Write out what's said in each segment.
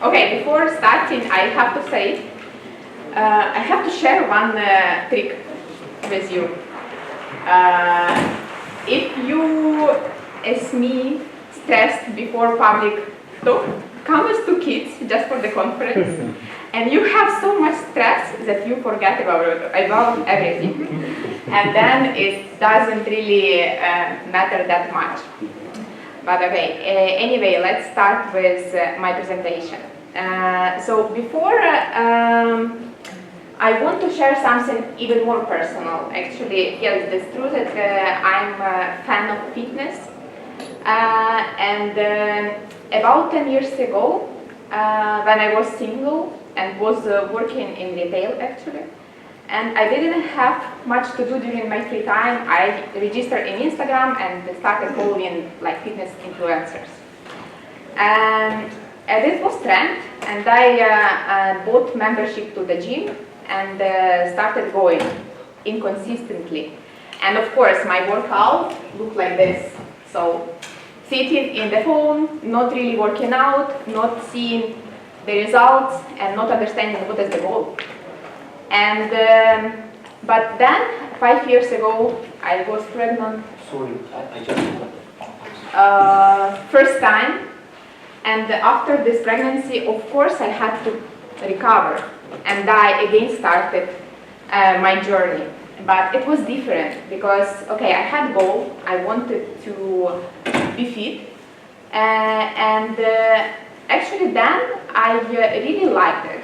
Okay, before starting, I have to say, I have to share one trick with you. If you, as me, stressed before public talk, come with two kids just for the conference, and you have so much stress that you forget about everything, and then it doesn't really matter that much. But okay, anyway, let's start with my presentation. So before, I want to share something even more personal. Actually, yes, it's true that I'm a fan of fitness. And about 10 years ago, when I was single and was working in retail actually, and I didn't have much to do during my free time, I registered in Instagram and started following like fitness influencers. And it was trend, and I bought membership to the gym and started going inconsistently. And of course, my workout looked like this. So sitting in the phone, not really working out, not seeing the results, and not understanding what is the goal. And but then 5 years ago, I was pregnant. Sorry, I just first time. And after this pregnancy, of course, I had to recover, and I again started my journey. But it was different because, okay, I had a goal. I wanted to be fit, and actually then I really liked it.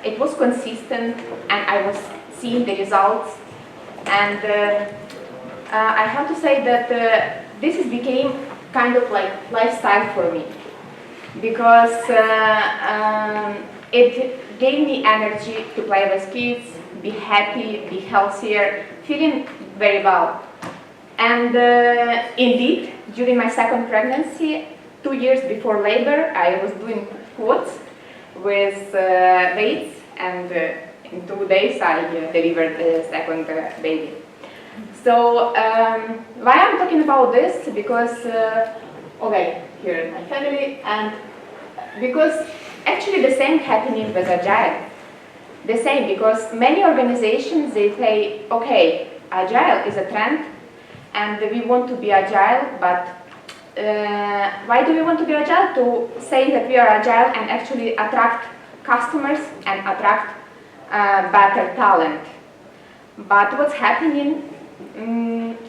It was consistent, and I was seeing the results. And I have to say that this became kind of like lifestyle for me, because it gave me energy to play with kids, be happy, be healthier, feeling very well. And indeed, during my second pregnancy, 2 years before labor, I was doing squats with weights, and in 2 days I delivered the second baby. So why I'm talking about this? Because, okay, here is my family, and because actually the same happening with Agile. The same, because many organizations, they say, okay, Agile is a trend, and we want to be Agile, but why do we want to be Agile? To say that we are Agile and actually attract customers and attract better talent. But what's happening?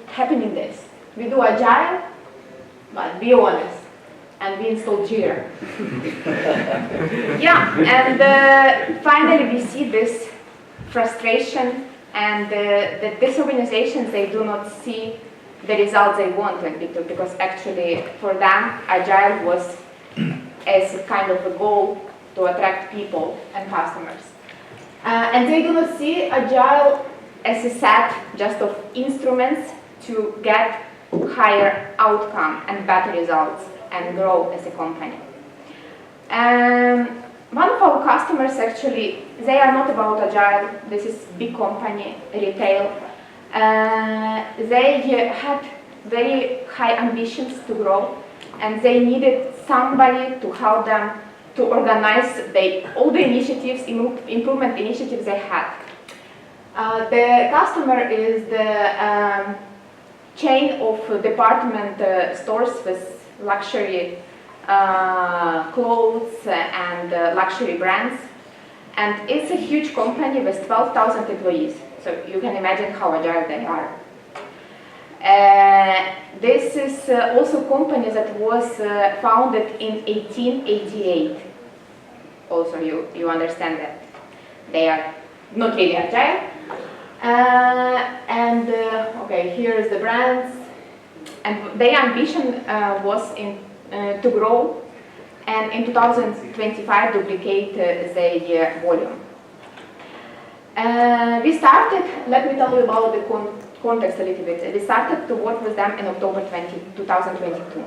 Happening this. We do Agile, but be honest, and we install Jira. Yeah, and finally we see this frustration, and that these organizations, they do not see the results they wanted, because actually for them Agile was as a kind of a goal to attract people and customers. And they do not see Agile as a set just of instruments to get higher outcome and better results and grow as a company. One of our customers, actually, they are not about Agile. This is big company, retail. They had very high ambitions to grow, and they needed somebody to help them to organize all the initiatives, improvement initiatives they had. The customer is the chain of department stores with luxury clothes and luxury brands, and it's a huge company with 12,000 employees, so you can imagine how agile they are. This is also a company that was founded in 1888. Also, you understand that they are not really agile. Okay, here is the brands, and their ambition was to grow, and in 2025 duplicate their volume. We started, let me tell you about the context a little bit. We started to work with them in October 2022.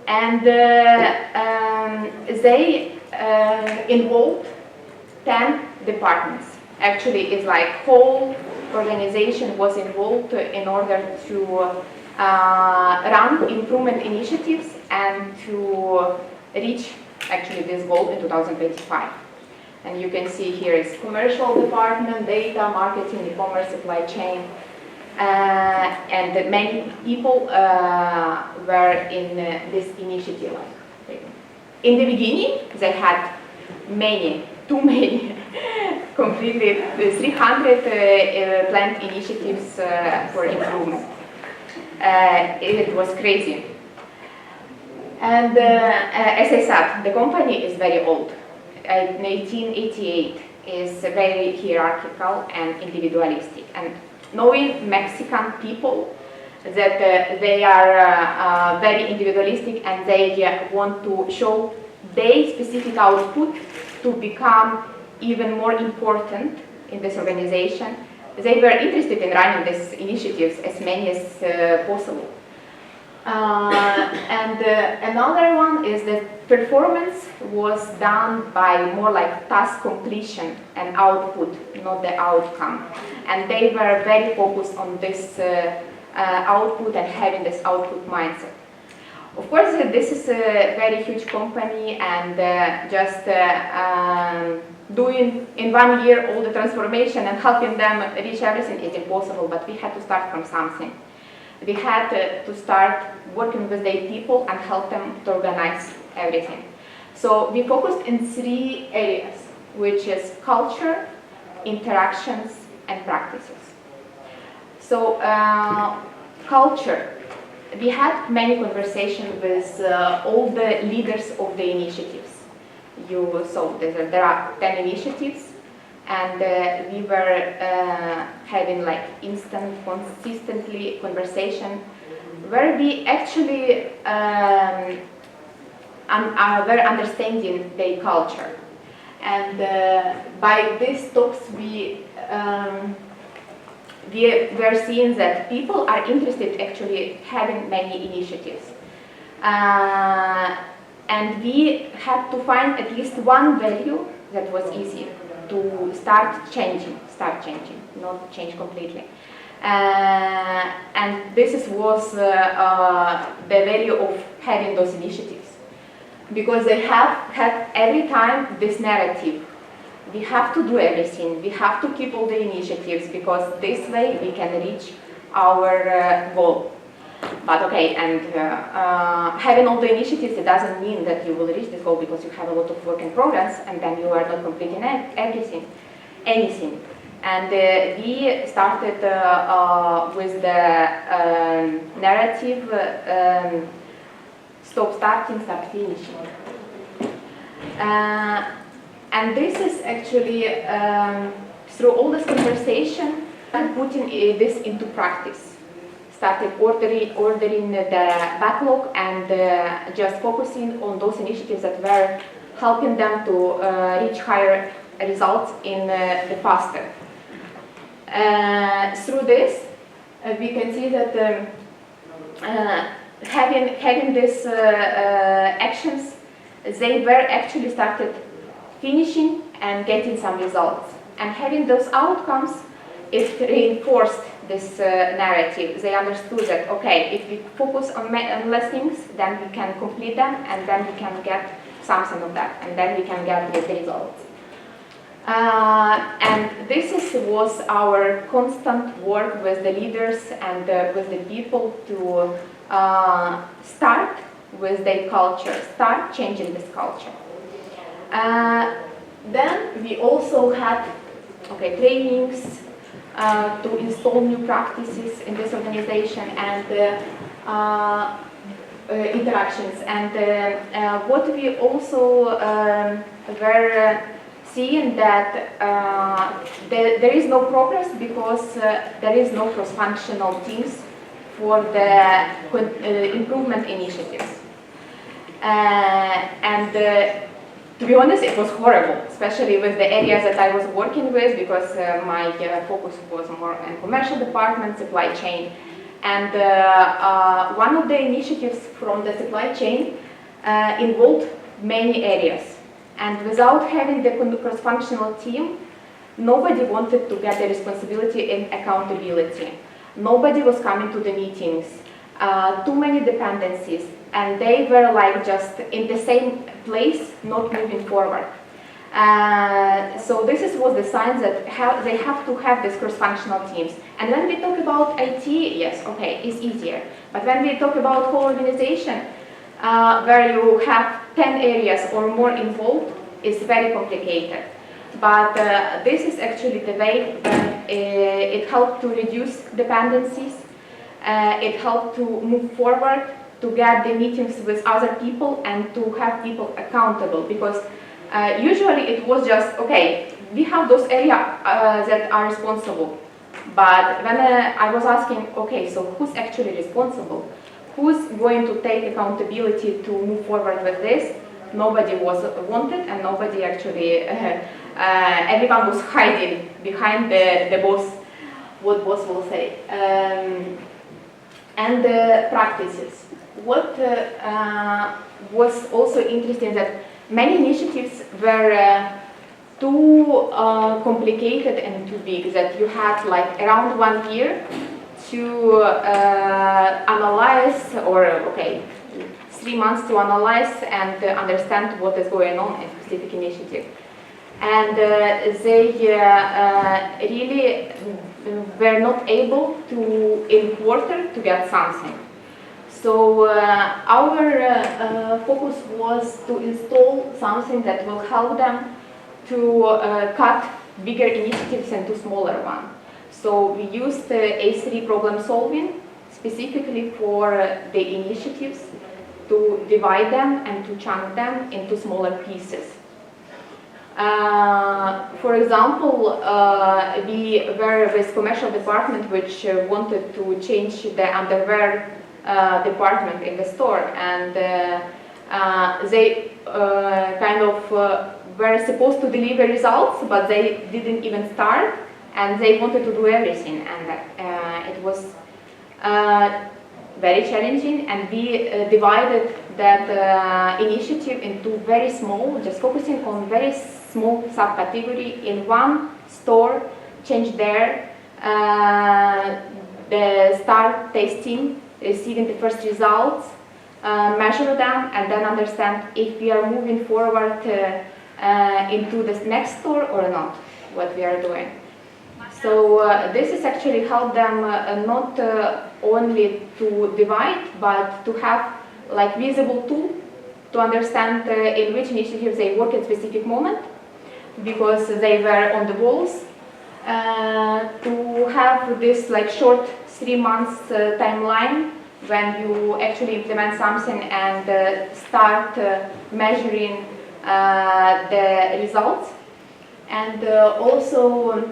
And they involved 10 departments. Actually, it's like whole organization was involved in order to run improvement initiatives and to reach actually this goal in 2025. And you can see here is commercial department, data, marketing, e-commerce, supply chain, and many people were in this initiative. In the beginning, they had too many, completed 300 planned initiatives for improvement. It was crazy. And as I said, the company is very old. 1988 is very hierarchical and individualistic. And knowing Mexican people, that they are very individualistic and they want to show their specific output to become even more important in this organization. They were interested in running these initiatives as many as possible. Another one is that performance was done by more like task completion and output, not the outcome. And they were very focused on this output and having this output mindset. Of course, this is a very huge company, and just doing in 1 year all the transformation and helping them reach everything is impossible, but we had to start from something. We had to start working with their people and help them to organize everything. So we focused in 3 areas, which is culture, interactions, and practices. So culture. We had many conversations with all the leaders of the initiatives. You saw there are 10 initiatives, and we were having like consistently conversation where we actually were understanding their culture. And by these talks we were seeing that people are interested actually having many initiatives. And we had to find at least one value that was easy to start changing, not change completely. And this was the value of having those initiatives. Because they have had every time this narrative. We have to do everything, we have to keep all the initiatives, because this way we can reach our goal. But okay, and having all the initiatives, it doesn't mean that you will reach this goal, because you have a lot of work in progress and then you are not completing anything. And we started with the narrative, stop starting, start finishing. And this is actually through all this conversation and putting this into practice. Started ordering the backlog and just focusing on those initiatives that were helping them to reach higher results in the faster. Through this, we can see that having these actions, they were actually started finishing and getting some results. And having those outcomes, it reinforced this narrative. They understood that, okay, if we focus on less things, then we can complete them, and then we can get something of that, and then we can get the results. And this was our constant work with the leaders and with the people to start with their culture, start changing this culture. Then we also had trainings to install new practices in this organization and interactions. And what we also were seeing that there is no progress because there is no cross-functional teams for the improvement initiatives. To be honest, it was horrible, especially with the areas that I was working with, because my focus was more on commercial department, supply chain. And one of the initiatives from the supply chain involved many areas. And without having the cross-functional team, nobody wanted to get the responsibility and accountability. Nobody was coming to the meetings. Too many dependencies, and they were like just in the same place, not moving forward. So this was the sign that they have to have these cross-functional teams. And when we talk about IT, yes, okay, it's easier. But when we talk about whole organization, where you have 10 areas or more involved, it's very complicated. But this is actually the way that it helped to reduce dependencies. It helped to move forward, to get the meetings with other people and to have people accountable, because usually it was just, okay, we have those areas that are responsible. But when I was asking, okay, so who's actually responsible? Who's going to take accountability to move forward with this? Nobody was wanted, and nobody actually, everyone was hiding behind the boss, what boss will say. And the practices. What was also interesting that many initiatives were too complicated and too big, that you had like around 1 year to analyze, or okay, 3 months to analyze and understand what is going on in a specific initiative. And they really were not able to, in quarter, to get something. So our focus was to install something that will help them to cut bigger initiatives into smaller ones. So we used A3 problem solving specifically for the initiatives, to divide them and to chunk them into smaller pieces. For example, we were with commercial department which wanted to change the underwear department in the store, and they kind of were supposed to deliver results, but they didn't even start, and they wanted to do everything, and it was very challenging, and we divided that initiative into very small, just focusing on very small subcategory in one store, change there, the start tasting, receiving the first results, measure them, and then understand if we are moving forward into the next store or not, what we are doing. So this is actually help them not only to divide, but to have like visible tool to understand in which initiatives they work at specific moment, because they were on the walls, to have this like short 3 months timeline when you actually implement something and start measuring the results. And also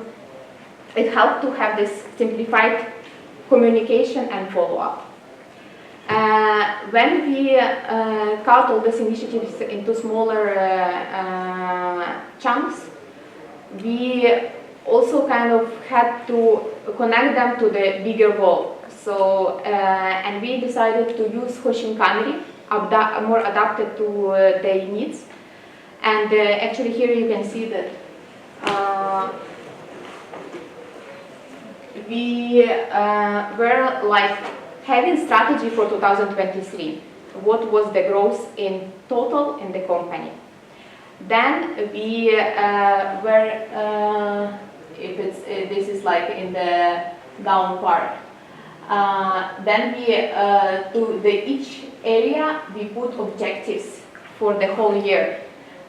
it helped to have this simplified communication and follow-up. When we cut all these initiatives into smaller chunks, we also kind of had to connect them to the bigger goal. So, and we decided to use Hoshinkanri, more adapted to their needs. And actually here you can see that we were like having strategy for 2023. What was the growth in total in the company? Then we were, if it's this is like in the down part. Then we to each area we put objectives for the whole year.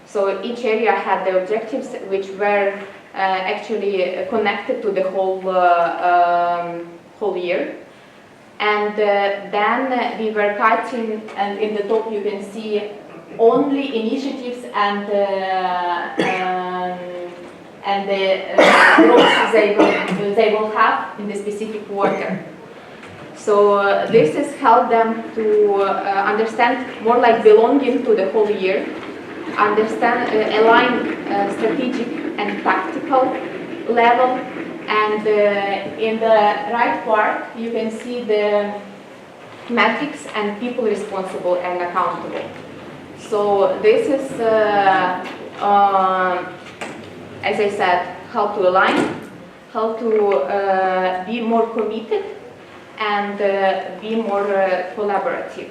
So each area had the objectives which were actually connected to the whole year. And then we were cutting, and in the top you can see only initiatives and the growth they will have in the specific quarter. So this has helped them to understand more like belonging to the whole year, understand, align strategic and tactical level. And in the right part, you can see the metrics and people responsible and accountable. So this is, as I said, how to align, how to be more committed and be more collaborative.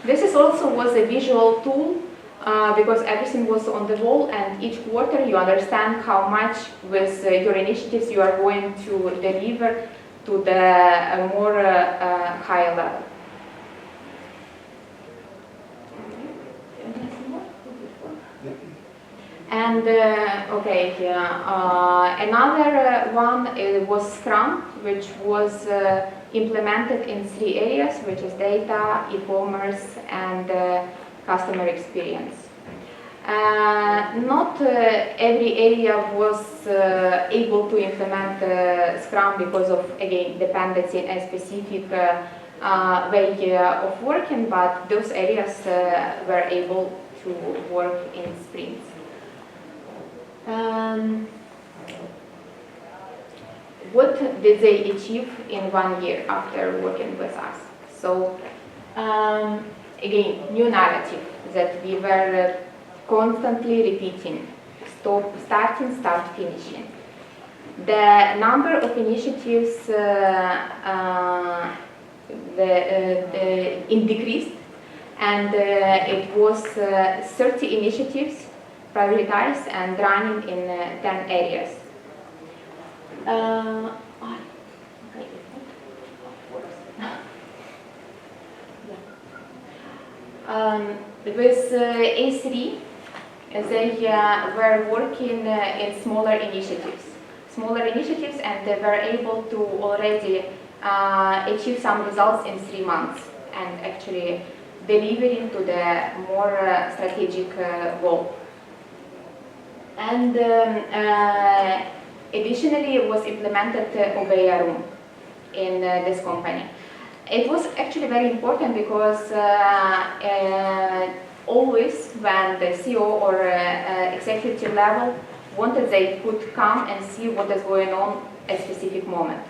This is also was a visual tool because everything was on the wall, and each quarter you understand how much with your initiatives you are going to deliver to the more higher level. And okay, another one was Scrum, which was implemented in 3 areas, which is data, e-commerce, and customer experience. Not every area was able to implement Scrum because of, again, dependency in a specific way of working, but those areas were able to work in sprints. What did they achieve in 1 year after working with us? So, again, new narrative that we were constantly repeating: stop, starting, start, finishing. The number of initiatives decreased, and it was 30 initiatives prioritized and running in 10 areas. With A3, they were working in smaller initiatives, and they were able to already achieve some results in 3 months, and actually delivering to the more strategic goal. And additionally, it was implemented Obeya Room in this company. It was actually very important because always when the CEO or executive level wanted, they could come and see what is going on at a specific moment.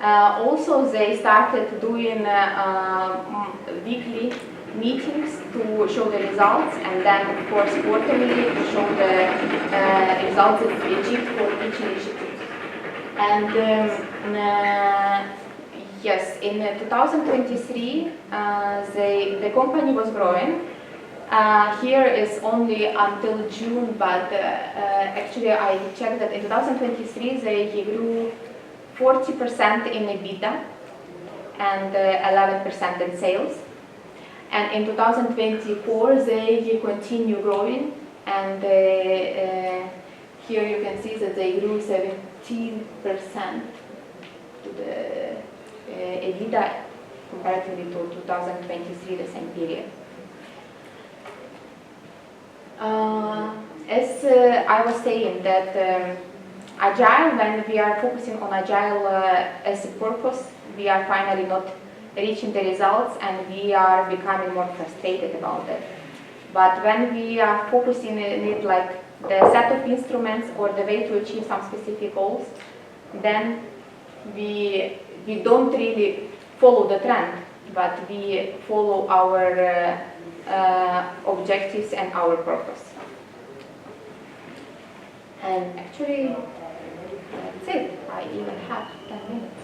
Also, they started doing weekly meetings to show the results, and then of course quarterly to show the results that we achieved for each initiative. And yes, in 2023 the company was growing. Here is only until June, but actually I checked that in 2023 they grew 40% in EBITDA and 11% in sales. And in 2024, they continue growing, and here you can see that they grew 17% to the EBITDA comparatively to 2023, the same period. As I was saying that Agile, when we are focusing on Agile as a purpose, we are finally not reaching the results, and we are becoming more frustrated about it. But when we are focusing on it like the set of instruments or the way to achieve some specific goals, then we don't really follow the trend, but we follow our objectives and our purpose. And actually, that's it. I even have 10 minutes.